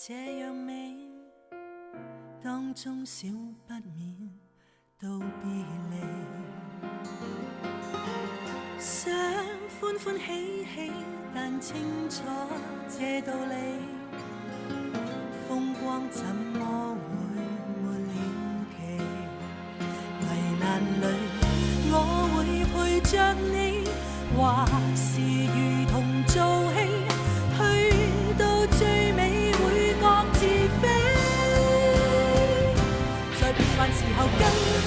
這樣美，當中少不免道別離。想歡歡喜喜，但清楚這道理，風光怎麼會沒了期？危難裏我會陪着你，或是如同做戲，去到最美會各自飛。在變幻時候跟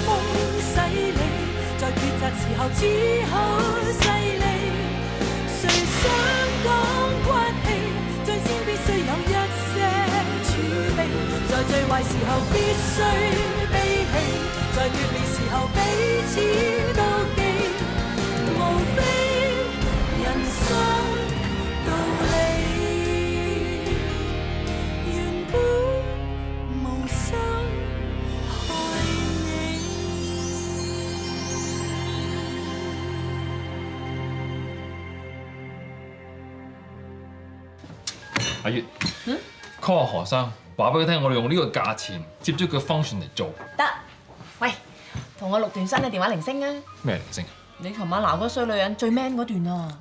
風洗禮，在抉擇時候只好勢利。誰想講骨氣，最先必須有一些儲備。在最壞時候必須悲喜，在決裂時候彼此妒忌。無非人生道理，原本無心害你。阿月，call 下何生，話俾佢聽，我哋用呢個價錢接咗佢 function 嚟做。得，喂，同我錄段新嘅電話鈴聲啊！咩鈴聲？你琴晚鬧嗰衰女人最 man 嗰段啊！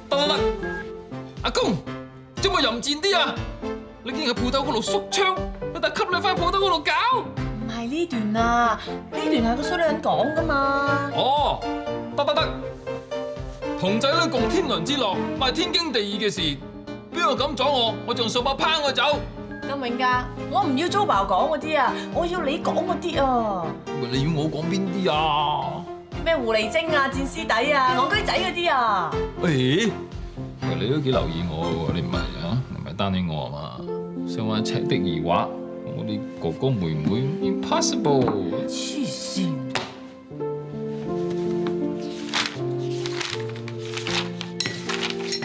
得，阿公，做乜淫賤啲啊？你竟然喺鋪頭嗰度縮槍，但係吸你翻鋪頭嗰度搞？唔係呢段啊，呢段係個衰女人講噶嘛。哦，得，同仔女共天倫之樂，咪天經地義嘅事。邊個敢阻我，我仲掃把拋佢走。金永嘉，我唔要 Joe 講嗰啲啊，我要你講嗰啲啊。你要我講邊啲啊？咩狐狸精啊、戰屍底啊、戇居仔嗰啲啊？誒，你都幾留意我喎，你唔係啊？唔係單你我啊嘛？想玩赤的兒話，我啲哥哥妹妹 impossible。黐線！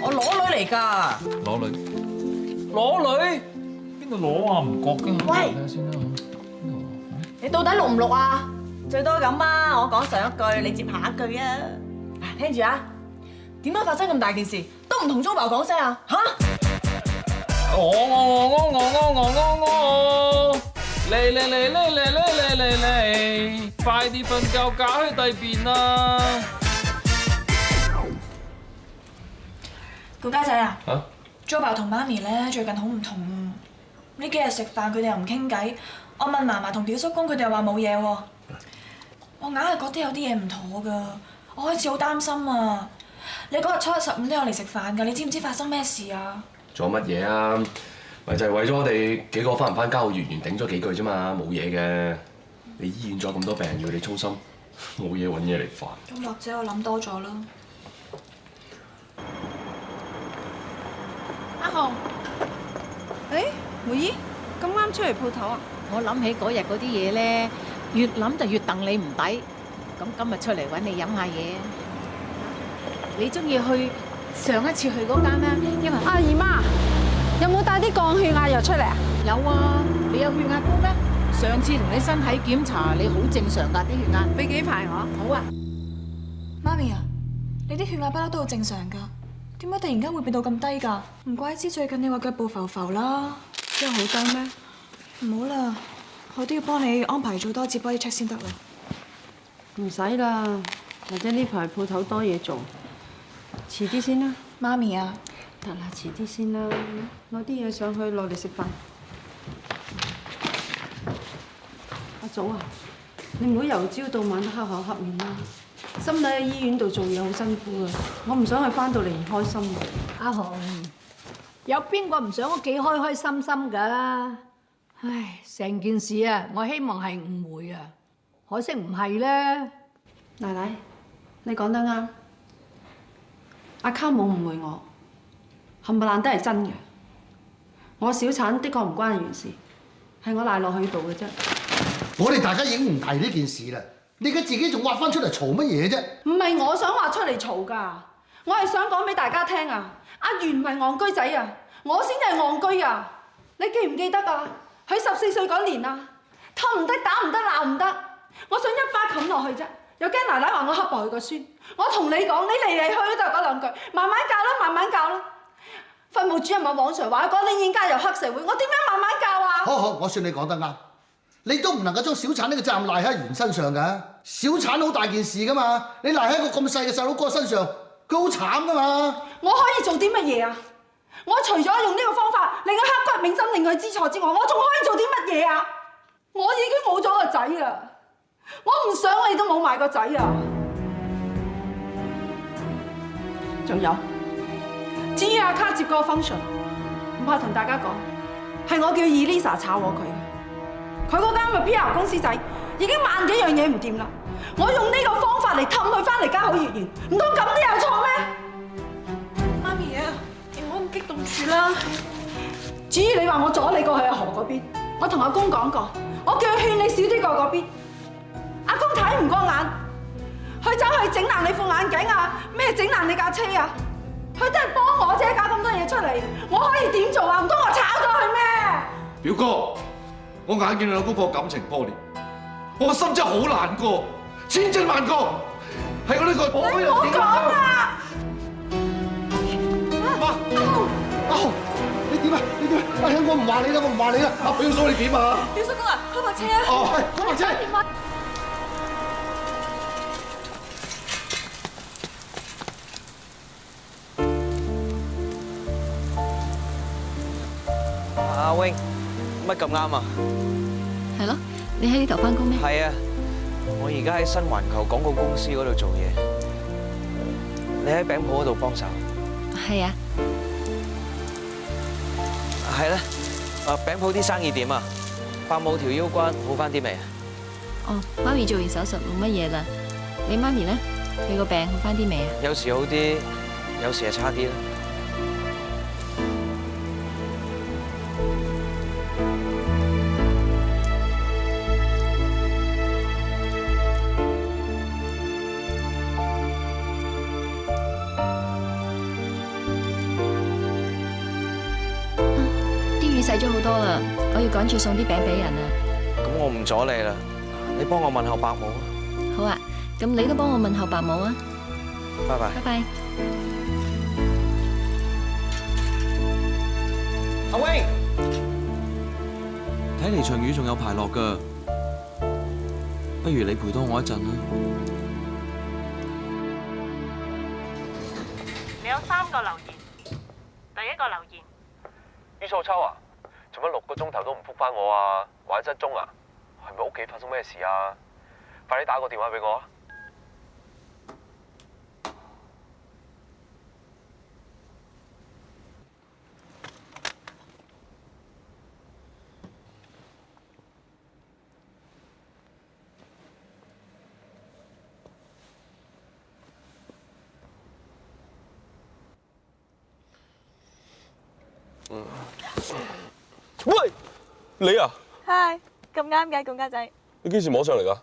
我攞女嚟㗎。攞女？邊度攞啊？唔覺嘅。喂睇下先啦。你到底錄唔錄啊？最多咁啊，我講上一句，你接下一句啊！聽住啊，點解發生咁大件事都唔同 Joe 講聲啊？嚇！我，嚟，快啲瞓覺，搞去第便啦！顧家仔啊嚇，Joe 同媽咪咧最近好唔同啊！呢幾日食飯佢哋又唔傾偈，我問嫲嫲同表叔公佢哋又話冇嘢喎。我硬係覺得有啲嘢唔妥㗎，我開始好擔心啊！你嗰日初一十五都有嚟食飯㗎，你知唔知發生咩事啊？做乜嘢啊？咪就係為咗我哋幾個翻唔翻交，月圓頂咗幾句啫嘛，冇嘢嘅。你醫院咗咁多病人要你操心，冇嘢揾嘢嚟煩。咁或者我諗多咗啦。阿紅，梅姨，咁啱出嚟鋪頭啊？我諗起嗰日嗰啲嘢咧，越諗就越戥你唔抵。咁今日出嚟揾你飲下嘢，你中意去上一次去嗰間啦，因為阿姨媽有冇帶啲降血壓藥出嚟啊？有啊，你有血壓高咩？上次同你身體檢查，你好正常㗎啲血壓。俾幾排我？好啊。媽咪啊，你啲血壓不嬲都好正常㗎，點解突然間會變到咁低㗎？唔怪之最近你話腳步浮浮啦。真係好低咩？唔好啦，我都要幫你安排做多次 body check 先得啦。唔使啦，或者呢排鋪頭多嘢做，遲啲先啦。媽咪啊，得啦，遲啲先啦，攞啲嘢上去落嚟食飯。阿祖啊，你唔好由朝到晚都黑口黑面啦。心底喺醫院度做嘢好辛苦啊，我唔想佢翻到嚟唔開心。阿紅，有邊個唔想屋企開開心心㗎？唉，成件事啊，我希望係誤會啊，可惜唔係咧。奶奶，你講得啱。阿卡冇誤會我，冚唪唥都係真嘅。我小產的確唔關袁事，係我賴落去度嘅啫。我哋大家已經唔提呢件事啦，你而家自己仲挖翻出嚟嘈乜嘢啫？唔係我想話出嚟嘈㗎，我係想講俾大家聽啊！阿袁唔係戇居仔啊，我先至係戇居啊！你記唔記得啊？佢14歲嗰年啊，氹唔得、打唔得、鬧唔得，我想一巴冚落去啫，又驚奶奶話我刻薄佢個孫。我同你講，你嚟嚟去去都係嗰兩句，慢慢教啦，慢慢教啦。訓務主任阿黃 Sir 話嗰年已經加入黑社會，我點樣慢慢教啊？好，我算你講得啱。你都唔能夠將小產呢個責任賴喺袁身上㗎。小產好大件事㗎嘛，你賴喺一個咁細嘅細佬哥身上，佢好慘㗎嘛。我可以做啲乜嘢啊？我除咗用呢個方法令佢刻骨銘心、令佢知錯之外，我仲可以做啲乜嘢啊？我已經冇咗個仔啦，我唔想你都冇埋個仔啊！仲有，至於阿卡接嗰個 function， 唔怕同大家講，係我叫 Elisa 炒我佢嘅。佢嗰間咪 PR 公司仔已經萬幾樣嘢唔掂啦，我用呢個方法嚟氹佢翻嚟交好月圓，唔通咁都有錯咩？媽咪啊，你唔好咁激動住啦。至於你話我阻你過去阿何嗰邊，我同阿公講過，我叫佢勸你少啲過嗰邊。阿公睇唔過眼，佢走去整爛你副眼鏡啊，咩整爛你架車啊，佢都係幫我啫，搞咁多嘢出嚟，我可以點做啊？唔通我炒咗佢咩？表哥，我眼見你兩公婆感情破裂，我心真係好難過，千真萬確，係我呢個我你唔好講啊！阿豪，你點啊？你點啊？哎呀，我唔話你啦，我唔話你啦。阿表嫂你點啊？表叔公啊，開白車啊！哦，係開白車。阿 Wing，乜咁啱啊？係咯，你喺呢度返工咩？係啊，我而家喺新環球廣告公司嗰度做嘢。你喺餅鋪嗰度幫手？係啊。係咧，餅鋪啲生意點啊？伯母條腰關好返啲未啊？哦，媽咪做完手術冇乜嘢啦。你媽咪咧？佢個病好返啲未啊？有時好啲，有時係差啲啦。細咗好多啦，我要趕住送啲餅俾人啊！咁我唔阻你啦，你幫我問候伯母啊！好啊，咁你都幫我問候伯母啊！拜拜。拜拜。阿 Wing，睇嚟場雨仲有排落㗎，不如你陪多我一陣啦。你有3個留言，第一個留言，于素秋啊，做乜6個鐘頭都唔覆返我啊？或者失蹤啊？係咪屋企發生咩事啊？快啲打個電話俾我啊！喂，你啊？嗨，咁啱嘅，管家仔。你幾時摸上嚟㗎？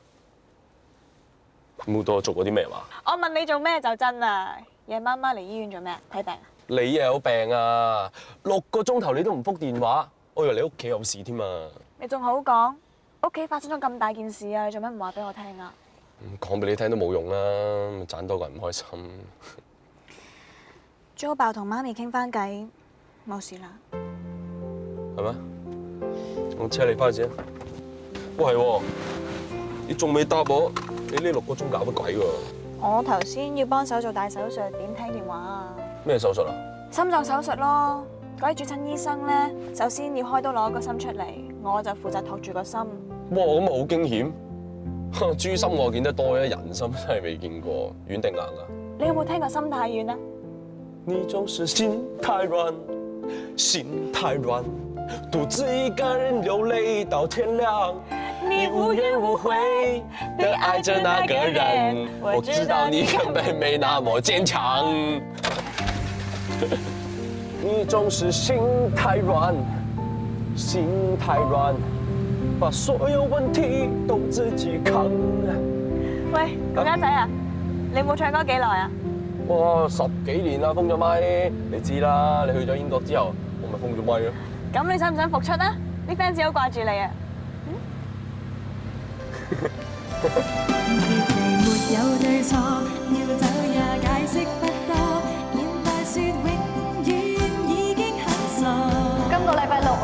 冇對我做過啲咩話？我問你做咩就真啦。夜媽媽嚟醫院做咩？睇病啊？你又有病啊？6個鐘頭你都唔覆電話，我以為你屋企有事添啊！你仲好講，屋企發生咗咁大件事啊，你做咩唔話俾我聽啊？講俾你聽都冇用啦，盞多個人唔開心。租爆同媽咪傾翻偈，冇事啦。係咩？我車你翻去先。喂，係喎，你仲未答我？你呢6個鐘搞乜鬼喎？我頭先要幫手做大手術，點聽電話啊？咩手術啊？心臟手術咯。嗰啲主診醫生咧，首先要開刀攞個心出嚟，我就負責托住個心。哇，咁啊好驚險！豬心我見得多咧，人心真係未見過，軟定硬啊？你有冇聽過心太軟啊？你總是心太軟，心太軟，獨自一個人流淚到天亮。你無怨無悔地愛着那個人，我知道你根本沒那麼堅強。你總是心太軟，心太軟，把所有問題都自己扛。喂，顧家仔啊，你冇唱歌幾耐啊？哇，10幾年啦，封咗咪，你知啦。你去咗英國之後，我咪封咗咪咯。咁你想唔想復出啊？啲 fans 好掛住你啊！沒有對錯，要走也解釋不多，現在說永遠已經。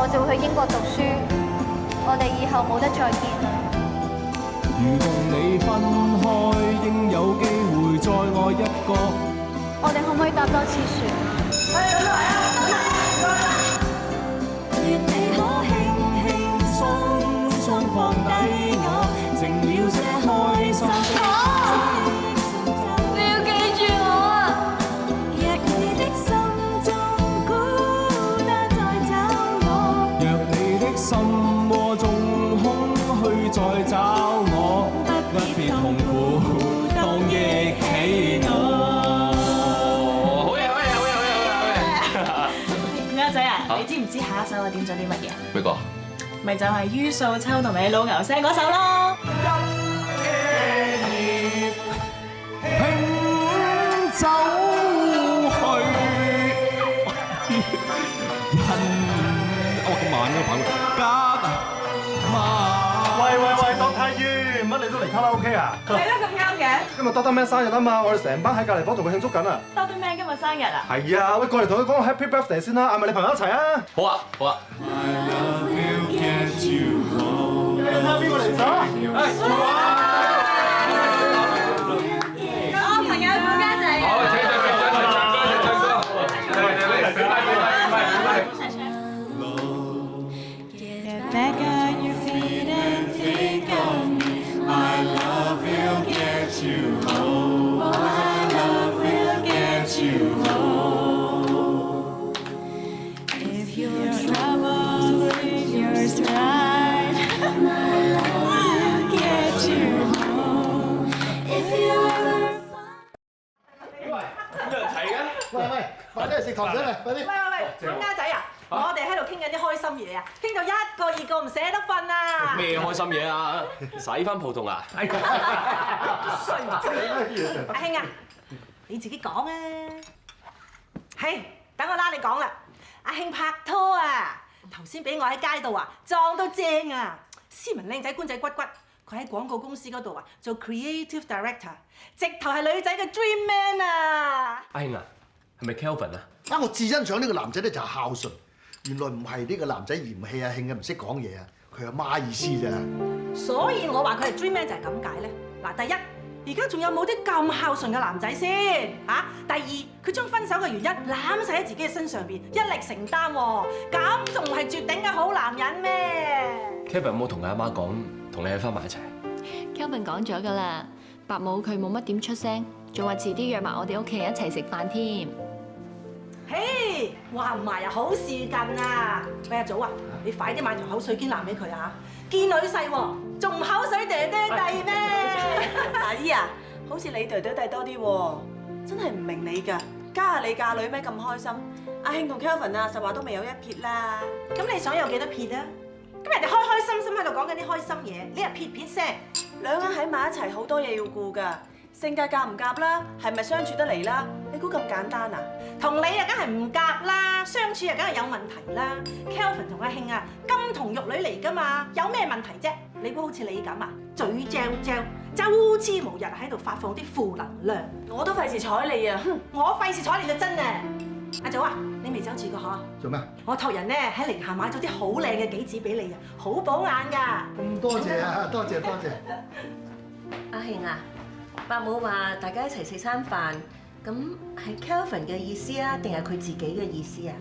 我就會去英國讀書，我哋以後冇得再見啦。如共你分開，應有機會再愛一個。我哋可唔可以搭多次船啊？願你可輕輕鬆鬆放低我，剩了些開心的。你要記住我啊！若你的心中孤單再找我，若你的心窩中空虛再找我，不必痛苦，當憶起我。好嘢，好嘢，好嘢，好嘢，好嘢！阿仔啊，你知唔知下一首我點咗啲乜嘢？邊個？咪就係于素秋同埋老牛聲嗰首咯。輕走去，咁慢嘅跑加慢。喂，當太醫，乜你都嚟卡拉 OK 啊？係啦，咁啱嘅。今日Dr. Man生日啊嘛，我哋成班喺隔離房同佢慶祝緊啊。Dr. Man 今日生日啊？係啊，喂，過嚟同佢講個 Happy Birthday 先啦，嗌埋你朋友一齊啊！好啊，好啊。你睇下邊個嚟咗？我朋友顧家仔。好，請唱喂，快啲嚟食糖水嚟，快啲！喂，顧家仔啊，我哋喺度傾緊啲開心嘢啊，傾到一個二個唔捨得瞓啊！咩開心嘢啊？洗翻葡萄牙。阿興啊，你自己講啊！係，等我拉你講啦。阿興拍拖啊，頭先俾我喺街度啊撞到正啊，斯文靚仔官仔骨骨，佢喺廣告公司嗰度啊做 creative director， 直頭係女仔嘅 dream man 啊！阿興啊，係咪 Kelvin 啊？我至欣賞呢個男仔咧就係孝順，原來唔係呢個男仔嫌棄阿興嘅唔識講嘢啊，佢阿媽意思咋。所以我話佢係 dream man 就係咁解咧。嗱，第一，而家仲有冇啲咁孝順嘅男仔先嚇？第二，佢將分手嘅原因攬晒喺自己嘅身上邊，一力承擔喎，咁仲唔係絕頂嘅好男人咩 Kelvin 有冇同佢阿媽講同你喺翻埋一齊 Kelvin 講咗㗎啦，伯母佢冇乜點出聲，仲話遲啲約埋我哋屋企人一齊食飯添。嘿，話唔埋啊，好事近啊！喂，阿祖啊，你快啲買條口水肩攬俾佢啊！見女婿喎，仲唔口水嗲嗲弟咩？阿姨啊，好似你嗲嗲弟多啲喎，真係唔明你㗎，家下你嫁女咩咁開心？阿興同 Kelvin 啊，實話都未有一撇啦。咁你想有幾多撇啊？咁人哋開開心心喺度講緊啲開心嘢，你又撇撇聲。兩個人喺埋一齊好多嘢要顧㗎，性格夾唔夾啦，係咪相處得嚟啦？你估咁簡單啊？同你啊，梗係唔夾啦，相處啊，梗係有問題啦。Kelvin 同阿興啊，金童玉女嚟㗎嘛，有咩問題啫？你估好似你咁啊，嘴嚼嚼，周知無日喺度發放啲負能量。我都費事睬你啊！我費事睬你就真啊！阿祖啊，你未走住個嗬？做咩？我託人咧喺寧夏買咗啲好靚嘅杞子俾你啊，好補眼㗎。咁多謝啊，多謝。阿興啊，伯母話大家一齊食餐飯，咁係 Kelvin 嘅意思啊，定係佢自己嘅意思啊？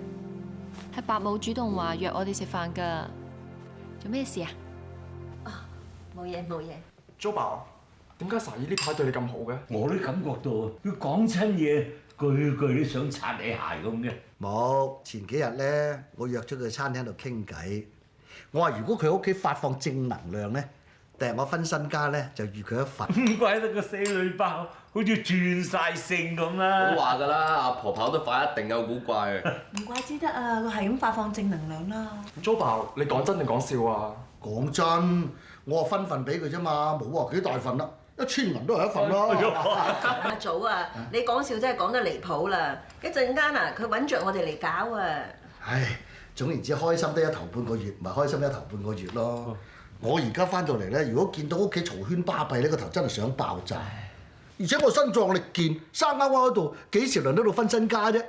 係伯母主動話約我哋食飯㗎，做咩事啊？冇嘢冇嘢。祖爸，點解薩姨呢排對你咁好嘅？我都感覺到啊，佢講親嘢句句都想擦你鞋咁嘅。冇，前幾日咧，我約咗佢去餐廳度傾偈。我話如果佢屋企發放正能量咧，第日我分身家咧就預佢一份。唔怪得個死女包好似轉晒性咁啦。都話㗎啦，阿婆跑得快一定有古怪啊！唔怪之得啊，佢係咁發放正能量啦。祖爸，你講真定講笑啊？講真，我話分份俾佢啫嘛，冇話幾大份啦，1000銀都係一份咯。阿祖啊，你講笑真係講得離譜啦！一陣間啊，佢揾着我哋嚟搞啊！唉，總言之，開心得一頭半個月，咪開心一頭半個月咯。我而家翻到嚟咧，如果見到屋企嘈喧巴閉咧，個頭真係想爆炸。而且我身壯力健，生勾勾喺度，幾時輪到到分身家啫？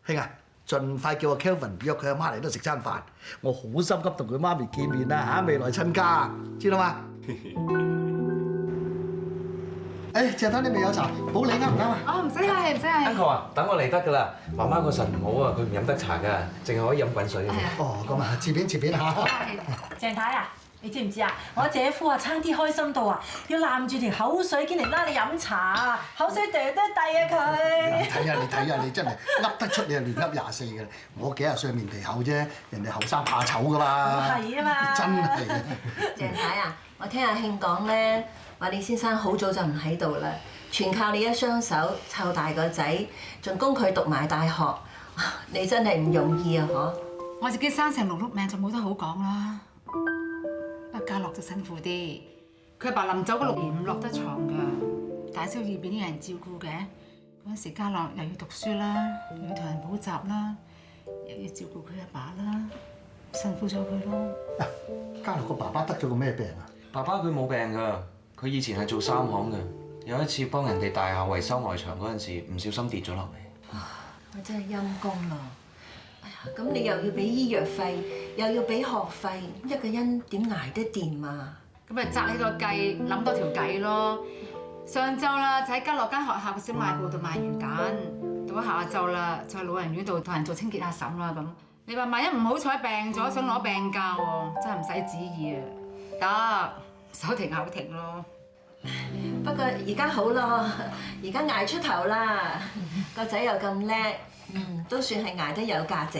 興啊，盡快叫阿 Kelvin 約佢阿媽嚟度食餐飯。我好心急同佢媽咪見面啦嚇，未來親家，知道嘛？誒，鄭太你未有茶，保你啱唔啱啊？哦，唔使客氣，唔使客氣。Uncle 啊，等我嚟得㗎啦。媽媽個腎唔好啊，佢唔飲得茶㗎，淨係可以飲滾水嘅。哦，咁啊，切片嚇。鄭太啊，你知唔知啊？我姐夫啊，差啲開心到啊，要攬住條口水堅嚟拉你飲茶啊，口水嗲嗲地啊佢。你睇下，你真係噏得出，你係亂噏24嘅。我幾廿歲面皮厚啫，人哋後生怕醜㗎嘛。係啊嘛。真係。鄭太啊，我聽阿慶講咧，話你先生好早就唔喺度啦，全靠你一雙手湊大個仔，仲供佢讀埋大學，你真係唔容易啊！嗬。我自己生成6碌命就冇得好講啦。不過家樂就辛苦啲，佢阿爸臨走嗰6年唔落得床㗎，大小二便都有人照顧嘅。嗰陣時家樂又要讀書啦，又要同人補習啦，又要照顧佢阿爸啦，辛苦咗佢咯。家樂個爸爸得咗個咩病啊？爸爸佢冇病㗎，佢以前係做3行嘅。有一次幫人哋大廈維修外牆嗰陣時，唔小心跌咗落嚟。我真係陰公咯！哎呀，咁你又要俾醫藥費，又要俾學費，一個人點捱得掂啊？咁咪擇起個計，諗多條計咯。上晝啦，就喺家樂間學校嘅小賣部度賣魚蛋；到咗下晝啦，就去老人院度同人做清潔阿嬸啦咁。你話萬一唔好彩病咗，想攞病假喎，真係唔使旨意啊！得，手停口停咯。不過而家好咯，而家捱出頭啦，個仔又咁叻，都算係捱得有價值。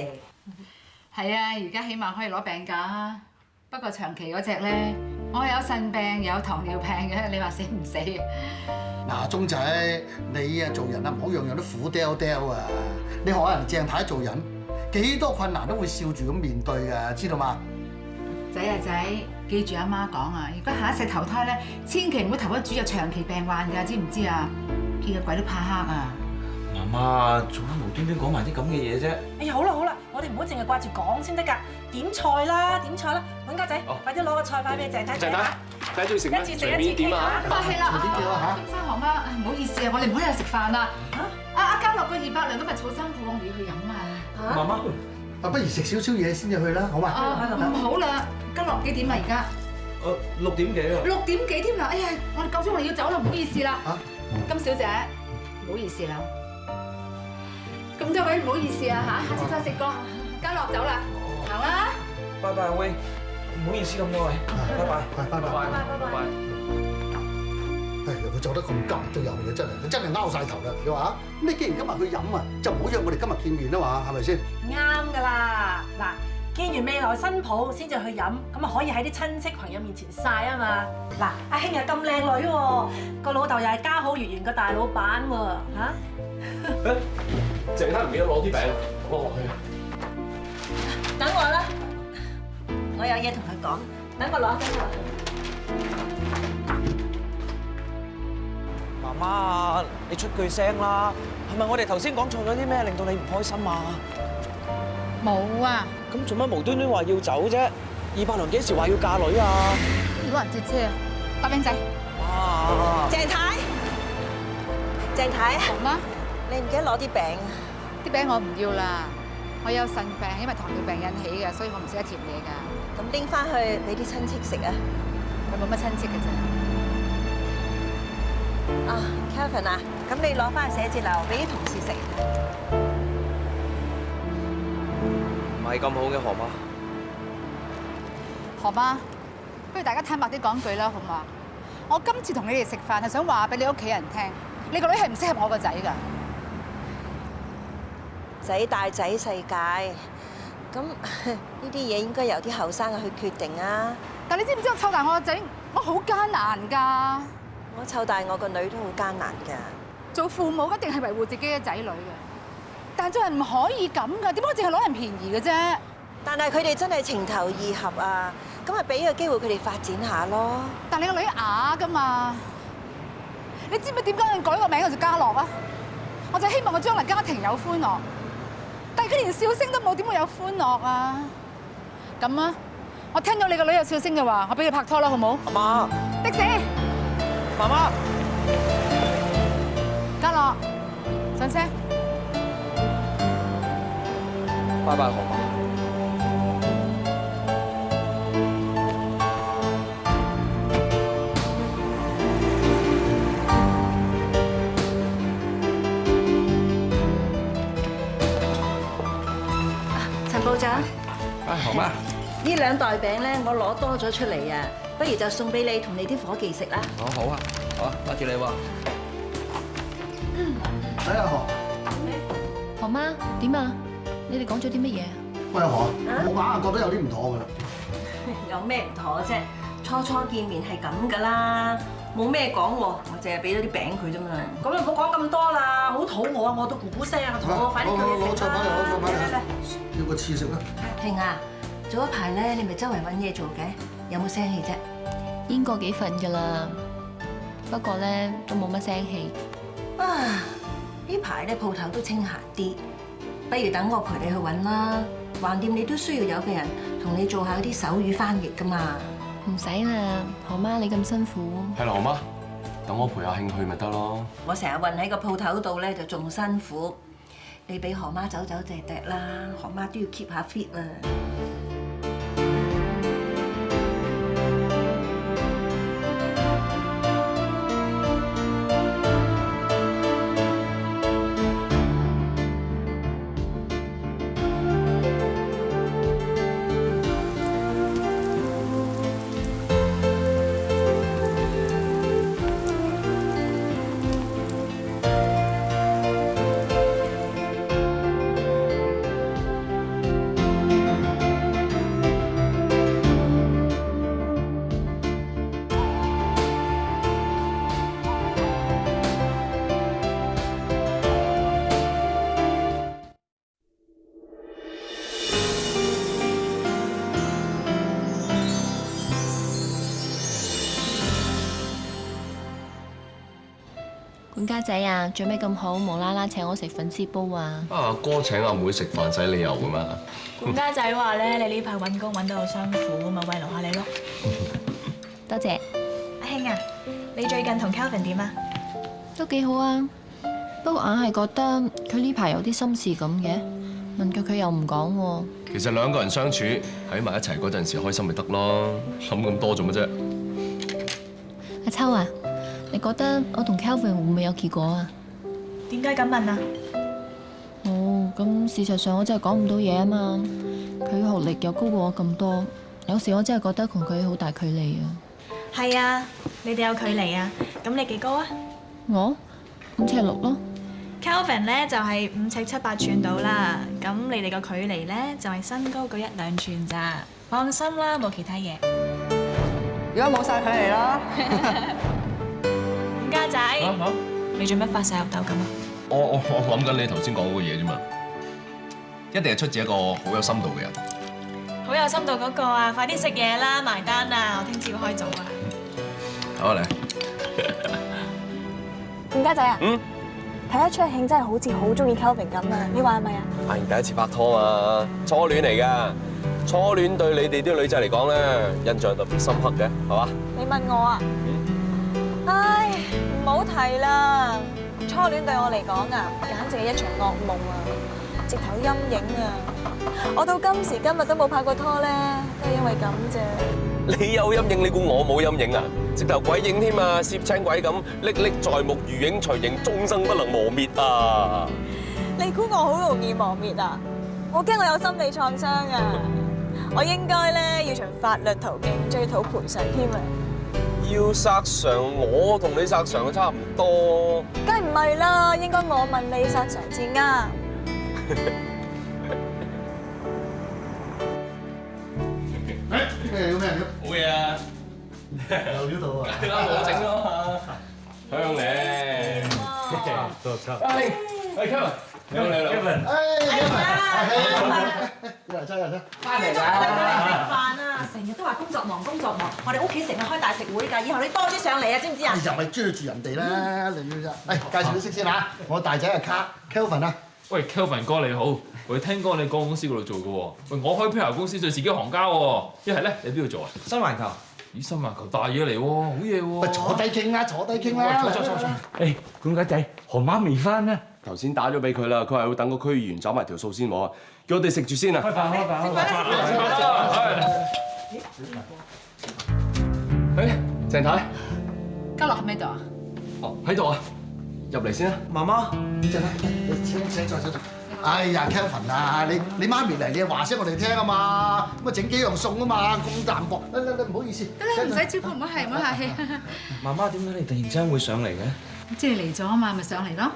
係啊，而家起碼可以攞病假。不過長期嗰隻咧，我係有腎病又有糖尿病嘅，你話死唔死？嗱，鐘仔，你啊做人啊唔好樣樣都苦爹爹啊！你學下人鄭太做人，幾多困難都會笑住咁面對㗎，知道嗎？仔啊仔，記住阿媽講啊，如果下一世投胎咧，千祈唔好投一主有長期病患㗎，知唔知啊？見個鬼都怕黑啊！媽媽，做乜無端端講埋啲咁嘅嘢啫？哎呀，好啦，我哋唔好淨係掛住講先得㗎，點菜啦，揾家仔，快啲攞個菜牌俾鄭太。鄭太，睇中意食咩？隨便點啊！係啦，生行媽，唔好意思啊，我哋唔可以喺度食飯啦。阿家樂個200兩今日儲辛苦，我哋要去飲啊！媽媽，不如食少少嘢先至去啦，好嘛？唔好啦，家樂幾點啊？而家6點幾啊？6點幾添啦！哎呀，我哋夠鐘我哋要走啦，唔好意思啦。金小姐，唔好意思啦。咁多位唔好意思啊嚇，下次再食過。家樂走啦，行啦。拜拜，威，唔好意思咁多位，拜拜，拜拜。哎呀，佢走得咁急都有嘅，佢真係拗晒頭啦！你話你既然今日去飲啊，就唔好約我哋今日見面啊嘛，係咪先？啱㗎啦，嗱，見完未來新抱先至去飲，咁啊可以喺啲親戚朋友面前晒啊嘛。嗱，阿興又咁靚女喎，個老豆又係家好月圓個大老闆喎，嚇。鄭太唔記得攞啲餅，我落去啊！等我啦，我有嘢同佢講，等我攞俾佢。媽媽，你出句聲啦，係咪我哋頭先講錯咗啲咩，令到你唔開心啊？冇啊！咁做乜無端端話要走啫？200娘幾時話要嫁女啊？要人截車啊！答應仔。哇！鄭太，好嗎？你唔記得攞啲餅啊？啲餅我唔要啦，我有腎病，因為糖尿病引起嘅，所以我唔食得甜嘢㗎。咁拎翻去俾啲親戚食啊！佢冇乜親戚嘅啫。啊 ，Kelvin 啊，咁你攞翻去寫字樓俾啲同事食。唔係咁好嘅，何媽。何媽，不如大家坦白啲講句啦，好嘛？我今次同你哋食飯係想話俾你屋企人聽，你個女係唔適合我個仔㗎。仔大仔世界，咁呢啲嘢應該由啲後生嘅去決定啊！但你知唔知我湊大我個仔，我好艱難㗎。我湊大我個女都好艱難㗎。做父母一定係維護自己嘅仔女嘅，但做人唔可以咁㗎。點解淨係攞人便宜嘅啫？但係佢哋真係情投意合啊！咁咪俾個機會佢哋發展下咯。但你個女啞㗎嘛？你知唔知點解要改個名叫做家樂啊？我就希望我將來家庭有歡樂。但係佢連笑聲都冇，點會有歡樂啊？咁啊，我聽到你個女有笑聲嘅話，我俾你拍拖啦，好冇？阿媽，的士，媽媽，家樂，上車。拜拜，何媽。陳部長，何媽。呢兩袋餅咧，我攞多咗出嚟啊，不如就送俾你同你啲伙計食啦。好啊，好啊，多謝你喎。睇下何。何媽點啊？你哋講咗啲乜嘢？喂何，我硬係覺得有啲唔妥㗎啦。有咩唔妥啫？初初見面係咁㗎啦，冇咩講喎，我淨係俾咗啲餅佢啫嘛。咁你唔好講咁多啦，好肚餓啊！我都咕咕聲啊，肚餓，快啲叫你食啦！攞菜牌嚟，要個翅食啦。慶啊，早一排咧，你咪周圍揾嘢做嘅，有冇聲氣啫？應過幾份㗎啦，不過咧都冇乜聲氣。啊！呢排咧鋪頭都清閒啲，不如等我陪你去揾啦。橫掂你都需要有個人同你做下啲手語翻譯㗎嘛。唔使啦，何媽你咁辛苦。係啦，何媽，等我陪阿慶去咪得咯。我成日韞喺個鋪頭度咧，就仲辛苦。你俾何媽走走趯趯啦，何媽都要 keep 下 fit 啊。管家仔啊，做咩咁好，無啦啦請我食粉絲煲啊？阿哥請阿妹食飯使理由㗎嘛？管家仔話咧，你呢排揾工揾得好辛苦，咪慰勞下你咯。多謝。阿興啊，你最近同 Kelvin 點啊？都幾好啊，不過硬係覺得佢呢排有啲心事咁嘅，問佢又唔講喎。其實兩個人相處喺埋一齊嗰陣時開心咪得咯，諗咁多做乜啫？阿秋啊，你覺得我同 Kelvin 會唔會有結果啊？點解咁問啊？哦，咁事實上我真係講唔到嘢啊嘛。佢學歷又高過我咁多，有時我真係覺得同佢好大距離啊。係啊，你哋有距離啊？咁你幾高啊？我5尺6咯。Kelvin 咧就係5尺7、8寸到啦。咁你哋個距離咧就係身高嗰1、2寸咋。放心啦，冇其他嘢。而家冇晒距離啦。家仔，你做乜發晒吽哣咁啊？我諗緊你頭先講嗰個嘢啫嘛，一定係出自一個好有深度嘅人。好有深度嗰個啊！快啲食嘢啦，埋單啊！我聽朝要開早啊！好嚟。管家仔啊，睇得出慶真係好似好中意 Kelvin 咁啊！你話係咪啊？阿賢第一次拍拖嘛，初戀嚟㗎。初戀對你哋啲女仔嚟講咧，印象特別深刻嘅，係嘛？你問我啊？唉，唔好提啦！初戀對我嚟講啊，簡直係一場噩夢啊，直頭陰影啊！我到今時今日都冇拍過拖咧，都係因為咁啫。你有陰影，你估我冇陰影啊？直頭鬼影添啊，攝青鬼咁，歷歷在目，如影隨形，終生不能磨滅啊！你估我好容易磨滅啊？我驚我有心理創傷啊！我應該咧要循法律途徑追討賠償添啊！要索償，我同你索償差唔多。梗係唔係啦，應該我問你索償至啱。咩料咩料？好嘢啊！有料到啊！我整咯嘛，香咧。多謝。喂 Kevin，你好你好。Kevin，又真又真，翻嚟啦！食飯啊！成日都話工作忙工作忙，我哋屋企成日開大食會㗎，以後你多啲上嚟啊，知唔知啊？你就咪追住人哋啦，你啫。嚟介紹你識先嚇，我大仔係Kelvin啊。喂 Kelvin 哥你好，喂聽講你喺公司嗰度做嘅喎，喂我開 PR 公司對自己行家喎，一係咧你邊度做啊？新環球。咦新環球大嘢嚟喎，好嘢喎！喂坐低傾啦，坐低傾啦。誒，管家仔，何媽未翻啊？頭先打咗俾佢啦，佢話要等個區議員走埋條數先喎，叫我哋食住先啊！開飯誒，鄭太，家樂喺咪度啊？哦，喺度啊，入嚟先啊！媽媽，鄭太，你請坐。哎呀 ，Kevin 啊，你媽咪嚟，你話聲我哋聽啊嘛，咁啊整幾樣餸啊嘛，咁淡薄，唔好意思。得啦，唔使招呼，唔好客氣。媽媽，點解你突然之間會上嚟嘅？即係嚟咗啊嘛，咪上嚟咯。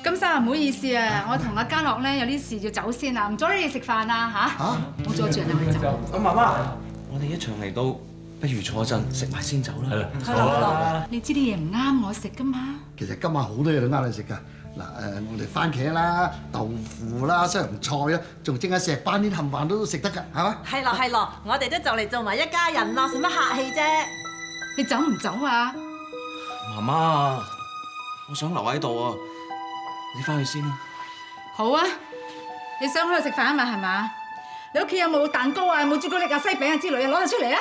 金生啊，唔好意思啊，我同阿家樂咧有啲事要走先啦，唔阻你哋食飯啊嚇。唔好阻住人啊，我哋走。媽媽，我哋一場嚟到，不如坐陣食埋先走啦。好啦，你知啲嘢唔啱我食噶嘛？其實今晚好多嘢都啱你食㗎。嗱我哋番茄啦、豆腐啦、西洋菜啦，仲整下石斑啲冚唪唥都食得㗎，係嘛？係咯，我哋都就嚟做埋一家人咯，使乜客氣啫？你走唔走啊？媽媽，我想留喺度啊，你翻去先啦。好啊，你想喺度食飯啊嘛，係嘛？你屋企有冇蛋糕啊、有冇朱古力啊、西餅啊之類啊，攞佢出嚟啊！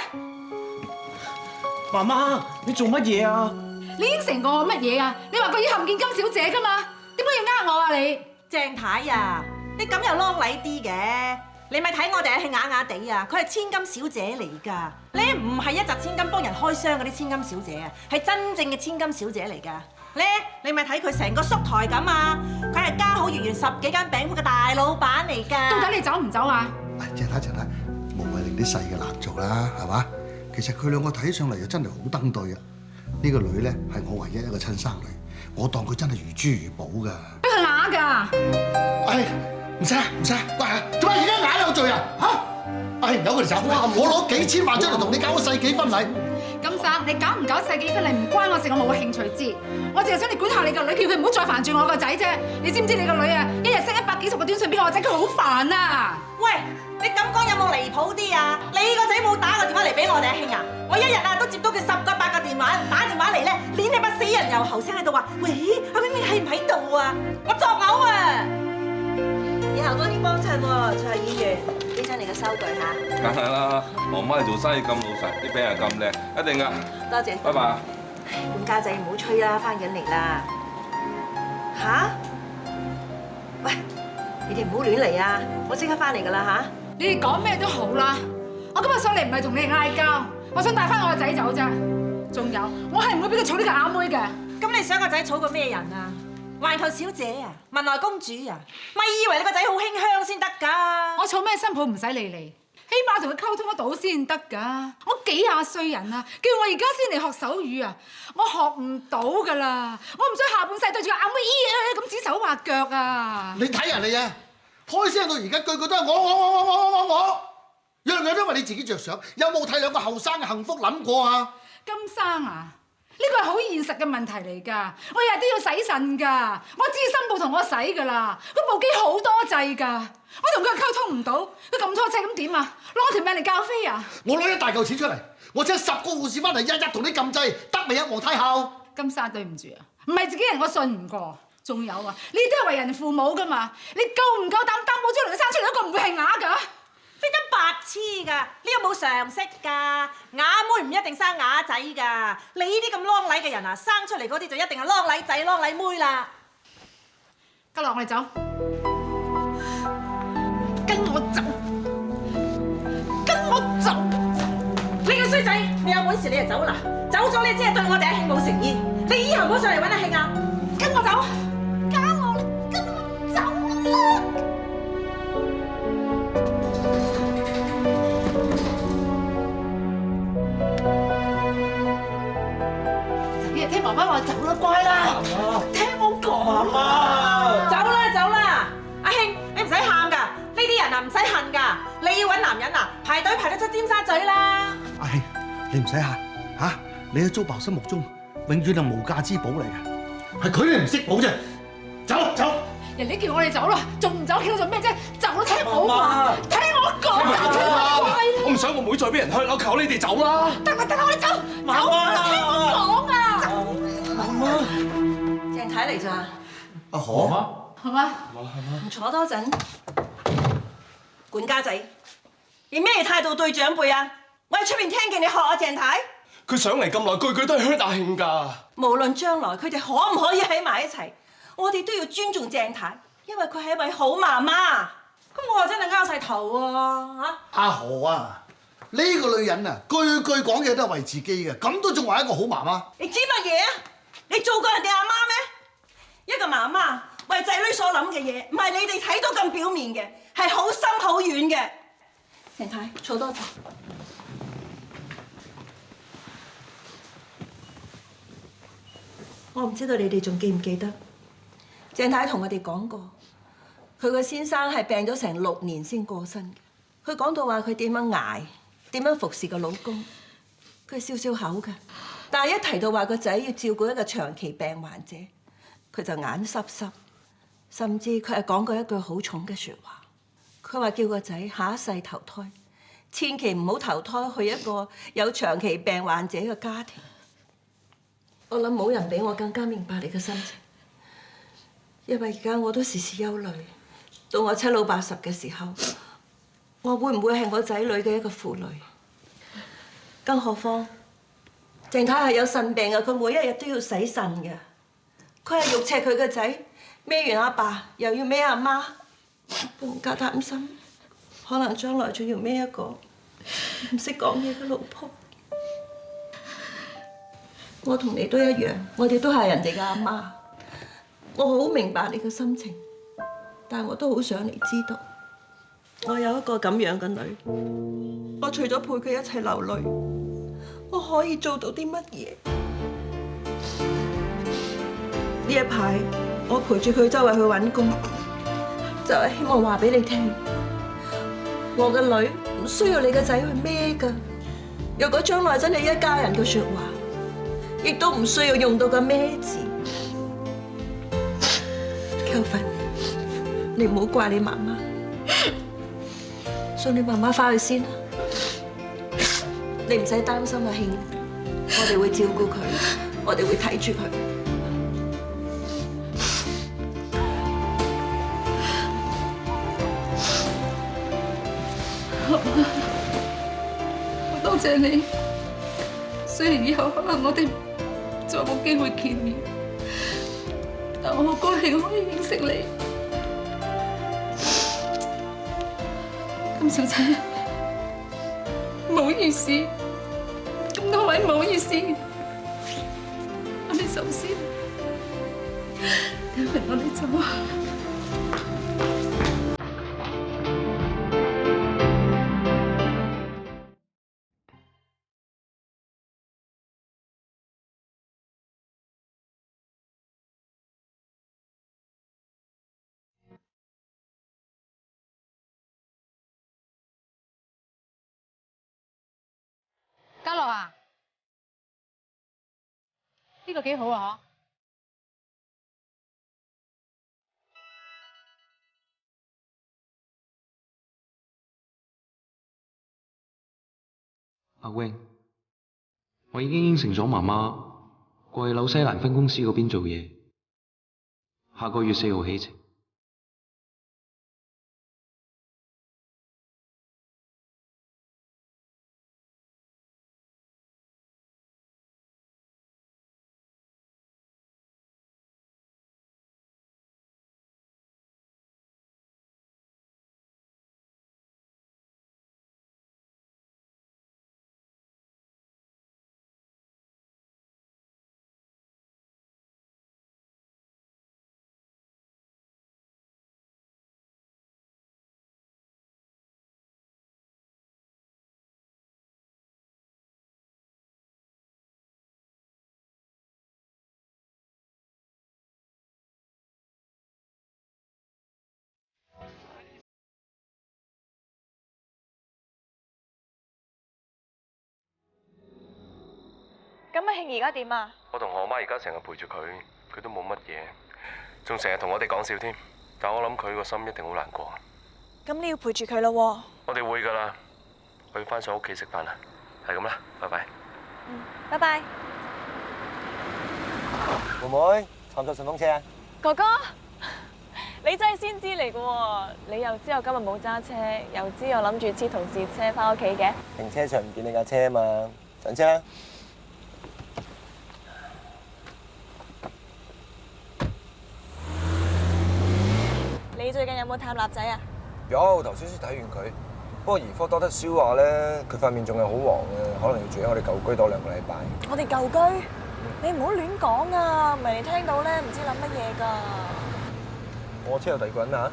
媽媽，你做乜嘢啊？你應承過我乜嘢啊？你話過要見金小姐㗎嘛？點解要呃我啊你？鄭太啊，你咁又啷禮啲嘅？你咪睇我哋係啞啞地啊！佢係千金小姐嚟㗎，你唔係一擲千金幫人開箱嗰啲千金小姐啊，係真正嘅千金小姐嚟㗎。你咪睇佢成個縮台咁啊！佢係家好月圓10幾間餅鋪嘅大老闆嚟㗎。到底你走唔走啊？鄭太，無謂令啲細嘅難做啦，係嘛？其實佢兩個睇上嚟又真係好登對啊！呢個女咧係我唯一一個親生女，我當佢真係如珠如寶㗎。俾佢啞㗎！哎，唔使啦，喂，做咩而家啞有罪啊？嚇！哎，由佢哋走，我攞幾千萬出嚟同你搞個世紀婚禮。金生，你搞唔搞世紀婚禮唔關我事，我冇興趣知。我淨係想你管下你個女，叫佢唔好再煩住我個仔啫。你知唔知你個女啊，一日 send 100幾十個短信俾我仔，佢好煩啊！喂，你咁講有冇離譜啲啊？你個仔冇打個電話嚟俾我哋阿兄啊？我一日啊都接到佢10個8個電話，打電話嚟咧，連你把死人又後生喺度話，喂，阿明明係唔喺度啊？我作嘔啊！以後多啲幫襯喎，蔡議員，俾親你嘅收據嚇。梗係啦，媽媽你做生意咁老實，啲餅又咁靚，一定噶。多謝。拜拜。管家仔唔好吹啦，翻緊嚟啦。吓？喂，你哋唔好亂嚟啊！我即刻翻嚟噶啦嚇。你哋講咩都好啦，我今日上嚟唔係同你哋嗌交，我想帶翻我個仔走啫。仲有，我係唔會俾佢娶呢個啞妹嘅。咁你想個仔娶個咩人啊？環球小姐啊，文萊公主啊，咪以為你個仔好馨香先得㗎？我娶咩新抱唔使理你，起碼同佢溝通得到先得㗎。我幾廿歲人啊，叫我而家先嚟學手語啊，我學唔到㗎啦。我唔想下半世對住個啞妹咁指手畫腳啊！你睇下你啊，開聲到而家句句都係我，樣樣都為你自己着想，有冇替兩個後生嘅幸福諗過啊？金生啊！呢個係好現實嘅問題嚟㗎，我日日都要洗腎㗎，我知新抱同我洗㗎啦，嗰部機好多掣㗎，我同佢溝通唔到，佢咁錯車咁點啊？攞我條命嚟教飛啊！我攞一大嚿錢出嚟，我請10個護士翻嚟，日日同你撳掣，得未啊，皇太后？金生對唔住啊，唔係自己人我信唔過，仲有啊，你都係為人父母㗎嘛，你夠唔夠膽擔保將來佢生出嚟一個唔會係啞㗎？你真白痴㗎！你有冇常識㗎？啞妹唔一定生啞仔㗎。你呢啲咁啷禮嘅人啊，生出嚟嗰啲就一定係啷禮仔、啷禮妹啦。家樂，我哋走，跟我走，跟我走！你個衰仔，你有本事你就走啦！走咗你只係對我哋阿慶冇誠意。你以後唔好上嚟揾阿慶啊！跟我走，家樂，你跟我走啦！聽媽媽話走啦，乖啦，聽我講啊！走啦！阿慶，你唔使喊㗎，呢啲人啊唔使恨㗎。你要揾男人啊，排隊排得出尖沙咀啦！阿慶，你唔使喊嚇，你喺租爸心目中永遠係無價之寶嚟嘅，係佢哋唔識寶啫。走！人哋叫我哋走啦，仲唔走？企到做咩啫？走啦，聽我話，聽我講。我唔想我妹再俾人香，我求你哋走啦！得啦，我哋走，走啦，聽我講啊！鄭太嚟咋？阿何媽，係嘛？唔坐多陣。管家仔，你咩態度對長輩啊？我喺出邊聽見你學阿鄭太。佢上嚟咁耐，句句都係 hurt 阿慶㗎。無論將來佢哋可唔可以喺埋一齊，我哋都要尊重鄭太，因為佢係一位好媽媽。咁我真係拗晒頭喎嚇！阿何啊，呢個女人啊，句句講嘢都係為自己嘅，咁都仲話一個好媽媽。你知乜嘢啊？你做過人哋阿媽咩？一個媽媽為仔女所諗嘅嘢，唔係你哋睇到咁表面嘅，係好深好遠嘅。鄭太，坐多陣。我唔知道你哋仲記唔記得，鄭太同我哋講過，佢個先生係病咗成6年先過身嘅。佢講到話佢點樣捱，點樣服侍個老公，佢係笑笑口㗎。但係一提到話個仔要照顧一個長期病患者，佢就眼濕濕，甚至佢係講過一句好重嘅説話。佢話叫個仔下一世投胎，千祈唔好投胎去一個有長期病患者嘅家庭。我諗冇人比我更加明白你嘅心情，因為而家我都時時憂慮，到我7老80嘅時候，我會唔會係我仔女嘅一個負累？更何況鄭太係有腎病嘅，佢每一日都要洗腎嘅，佢係肉赤佢個仔，孭完阿爸又要孭阿媽，都唔夠擔心，可能將來仲要孭一個唔識講嘢嘅老婆。我同你都一樣，我哋都係人哋嘅阿媽。我好明白你嘅心情，但係我都好想你知道，我有一個咁樣嘅女，我除咗陪佢一齊流淚，我可以做到啲乜嘢？呢一排我陪住佢周圍去揾工，就係希望話俾你聽，我嘅女唔需要你嘅仔去孭㗎。若果將來真係一家人嘅説話，亦都唔需要用到個孭字。Kelvin， 你唔好怪你媽媽，送你媽媽返去先啦。你唔使擔心阿慶，我哋會照顧佢，我哋會睇住佢。好多謝你，雖然以後可能我哋再冇機會見面，但我好高興可以認識你。金小姐，唔好意思，咁多位唔好意思，我哋首先，今日我哋走啊！嘉樂啊，呢個幾好啊！阿 Wing， 我已經應承咗媽媽過去紐西蘭分公司嗰邊做嘢，下個月4號起程。咁阿慶而家點啊？我同我媽而家成日陪住佢，佢都冇乜嘢，仲成日同我哋講笑添。但我諗佢個心一定好難過。咁你要陪住佢咯喎。我哋會㗎啦，我要翻上屋企食飯啦，係咁啦，拜拜。拜拜。妹妹，坐唔坐順風車啊？哥哥，你真係先知嚟㗎喎！你又知我今日冇揸車，又知我諗住黐同事車翻屋企嘅。停車場唔見你架車啊嘛，上車啦！最近有冇探立仔啊？有，頭先先睇完佢。不過兒科多得蕭話咧，佢塊面仲係好黃嘅，可能要住喺我哋舊居多2個禮拜。我哋舊居，你唔好亂講啊！咪聽到咧，唔知諗乜嘢㗎。我車有第二個人啊！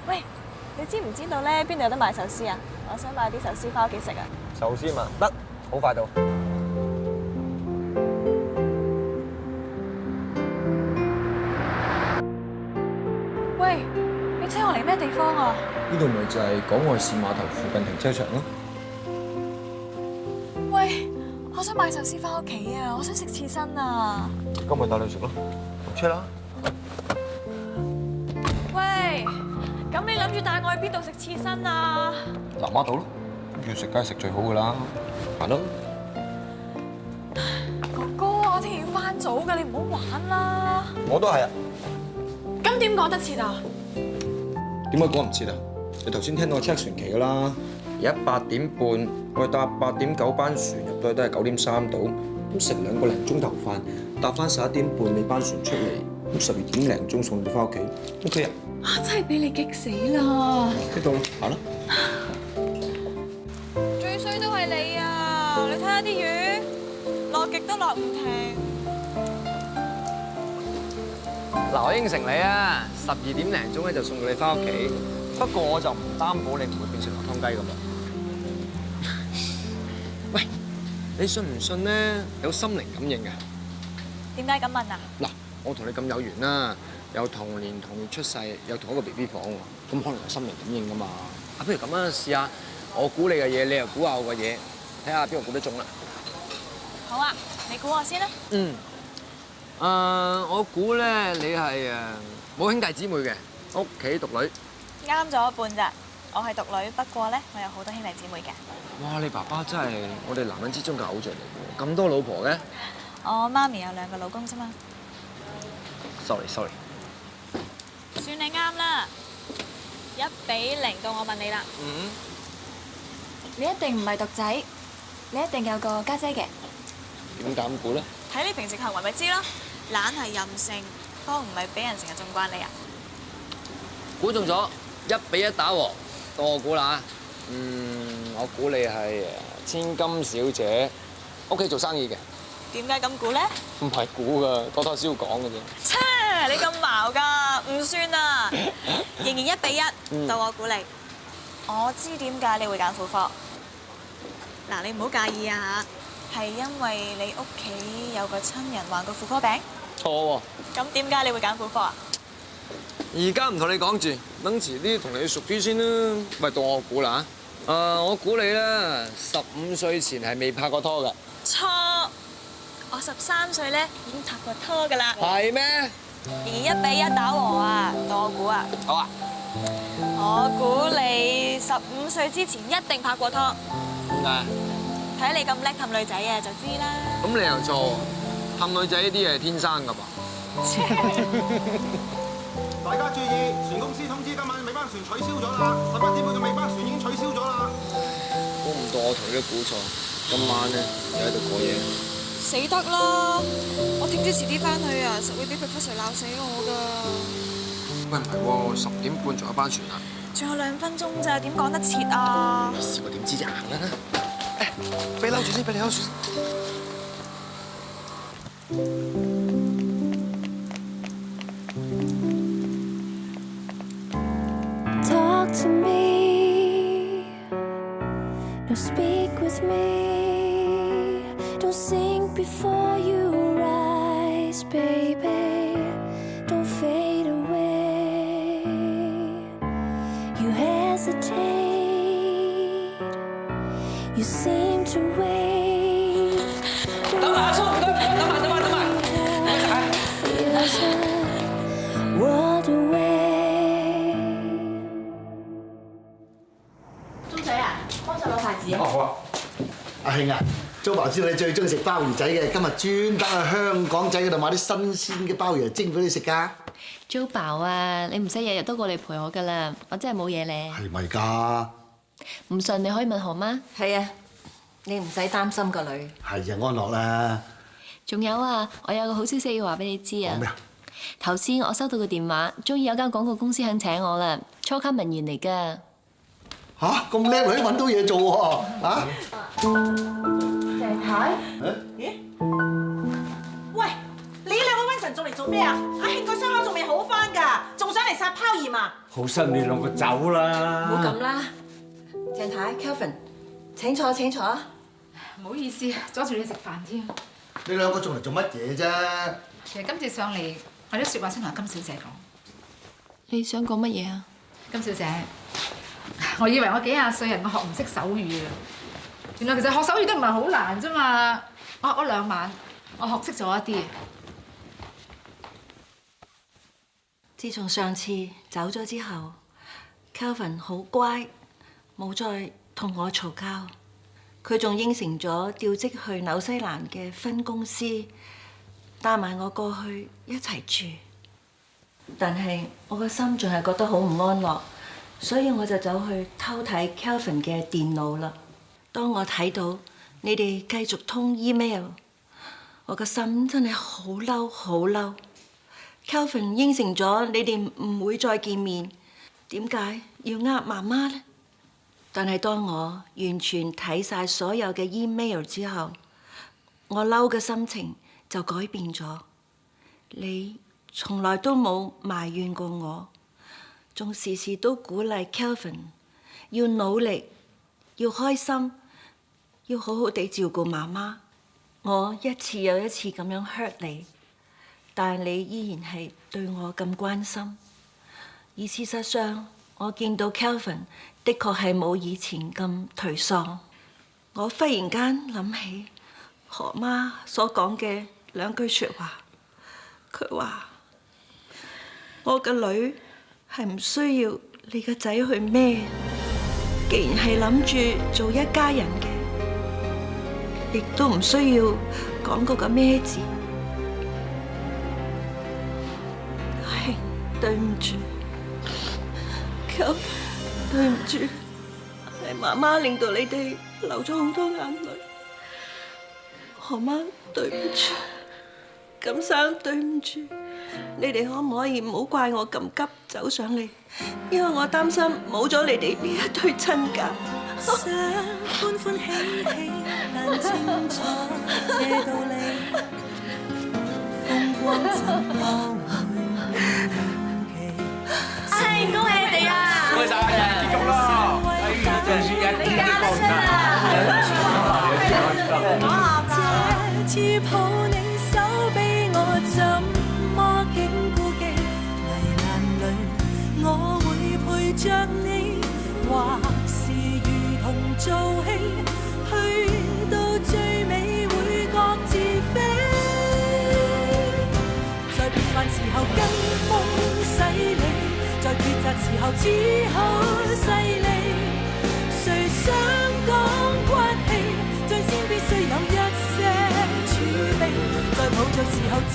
喂，你知唔知道咧邊度有得賣壽司啊？我想買啲壽司翻屋企食啊！壽司嘛，得，好快到。喂，你車我嚟咩地方啊？呢度咪就係港外市碼頭附近停車場咯。喂，我想買壽司翻屋企啊！我想食刺身啊！咁咪帶你去食咯，落車啦。喂，咁你諗住帶我去邊度食刺身啊？南丫島咯，要食梗係食最好噶啦，行咯。哥哥，我聽日要翻早㗎，你唔好玩啦。我都係啊。咁點趕得切啊？點解趕唔切啊？你頭先聽到我 check 船期噶啦，而家8點半，我哋搭8.9班船入到去都係9點3到，咁食2個零鐘頭飯，搭翻11點半你班船出嚟，咁12點零鐘送到翻屋企 ，OK 啊？真係俾你激死啦！激到啦，行啦。最衰都係你啊！你睇下啲雨，落極都落唔停。嗱，我應承你啊，12點零鐘咧就送到你翻屋企。不過我就唔擔保你唔會變成落湯雞咁啊！喂，你信唔信咧？有心靈感應嘅。點解咁問啊？嗱，我同你咁有緣啦，又同年同月出世，又同一個 BB 房喎，咁可能有心靈感應噶嘛？啊，不如咁啊，試下我估你嘅嘢，你又估下我嘅嘢，睇下邊個估得中啦。好啊，你估我先啦。嗯。我估咧你係冇兄弟姊妹嘅，屋企獨女。啱咗一半咋，我係獨女，不過咧我有好多兄弟姊妹嘅。哇！你爸爸真係我哋男人之中嘅偶像嚟嘅，咁多老婆嘅。我媽咪有2個老公啫嘛。Sorry。算你啱啦，1比0到我問你啦。嗯。你一定唔係獨仔，你一定有個家姐嘅。點解咁估咧？睇你平時行為咪知咯，懶係任性，幫唔係俾人成日縱慣你啊。估中咗，1比1打和，到我估啦。我估你係千金小姐，屋企做生意嘅。點解咁估咧？唔係估噶，多多少講嘅啫。切，你咁矛㗎，唔算啊，仍然1比1，到我估你。我知點解你會揀婦科。嗱，你唔好介意啊嚇，係因為你屋企有個親人患過婦科病。錯喎。咁點解你會揀婦科啊？而家唔同你講住，等遲啲同你熟啲先啦。喂，到我估啦嚇。我估你咧15歲前係未拍過拖㗎。錯，我13歲咧已經拍過拖㗎啦。係咩？仍然1比1打和啊，到我估啊。好啊。我估你15歲之前一定拍過拖。點解？睇你咁叻氹女仔啊，就知啦。咁你又錯，氹女仔呢啲嘢係天生㗎噃。大家注意，船公司通知今晚尾班船取消咗啦，18點半嘅尾班船已經取消咗啦。估唔到我同你都估錯，今晚咧又喺度過夜。死得啦！我聽朝遲啲翻去啊，實會俾 Professor 鬧死我㗎。喂，唔係喎，10點半仲有班船啊？仲有2分鐘咋，點趕得切啊？試過點知就行啦。誒，俾你攞住先，俾你攞住先。Talk to me, no speak with me. Don't sink before you rise, baby. Don't fade away. You hesitate, you seem to wait. 等埋阿叔，等埋。Feels a world away. 鐘仔啊，幫手攞筷子啊！好啊，阿慶啊，租爸知道你最中意食鮑魚仔嘅，今日專登去香港仔嗰度買啲新鮮嘅鮑魚嚟蒸俾你食㗎。租飽啊，你唔使日日都過嚟陪我㗎啦，我真係冇嘢咧。係咪㗎？唔信你可以問何媽。係啊，你唔使擔心個女。係啊，安樂啦。仲有啊，我有個好消息要話俾你知啊。講咩啊？頭先我收到個電話，終於有間廣告公司肯請我啦，初級文員嚟㗎。嚇，咁叻女揾到嘢做喎！嚇，鄭太？咦？喂，你兩個瘟神仲嚟做咩啊？阿慶個傷口仲未好翻㗎，仲想嚟撒泡鹽啊？好心你兩個走啦！唔好咁啦，鄭太 Kelvin， 請坐請坐。唔好意思，阻住你食飯添。你兩個仲嚟做乜嘢啫？其實今次上嚟，我有啲説話想同金小姐講。你想講乜嘢啊？金小姐，我以為我幾廿歲人，我學唔識手語啊！原來其實學手語都唔係好難啫嘛。我學咗2晚，我學識咗一啲。自從上次走咗之後 ，Kelvin 好乖，冇再同我嘈交。佢仲應承咗調職去紐西蘭嘅分公司，帶埋我過去一齊住。但係我個心仲係覺得好唔安樂，所以我就走去偷睇 Kelvin 嘅電腦啦。當我睇到你哋繼續通 email， 我個心真係好嬲好嬲。Kelvin 應承咗你哋唔會再見面，點解要呃媽媽呢？但係當我完全睇晒所有嘅 email 之後，我嬲嘅心情就改變咗。你從來都冇埋怨過我，仲時時都鼓勵 Kelvin 要努力，要開心，要好好地照顧媽媽。我一次又一次咁樣 hurt 你，但係你依然係對我咁關心。而事實上，我見到 Kelvin 的確係冇以前咁頹喪。我忽然間諗起何媽所講嘅2句説話，佢話：我個女係唔需要你個仔去孭，既然係諗住做一家人嘅，亦都唔需要講嗰個孭字。係，對唔住。對唔住，係媽媽令到你哋流咗好多眼淚。何媽，對唔住，錦生，對唔住，你哋可唔可以唔好怪我咁急走上嚟？因為我擔心冇咗你哋呢一對親家。想歡歡喜喜，但清楚這道理，風光怎麼恭喜你哋啊！恭喜晒，結束啦！最先一天都過唔得。這次抱你手臂，我怎麼竟顧忌？危難裏，我會陪着你，或是如同做戲，去到最尾會各自飛。在變幻時候跟風洗禮。在抉擇時候只好勢利，誰想講骨氣，最先必須有一些儲備，在抱着時候只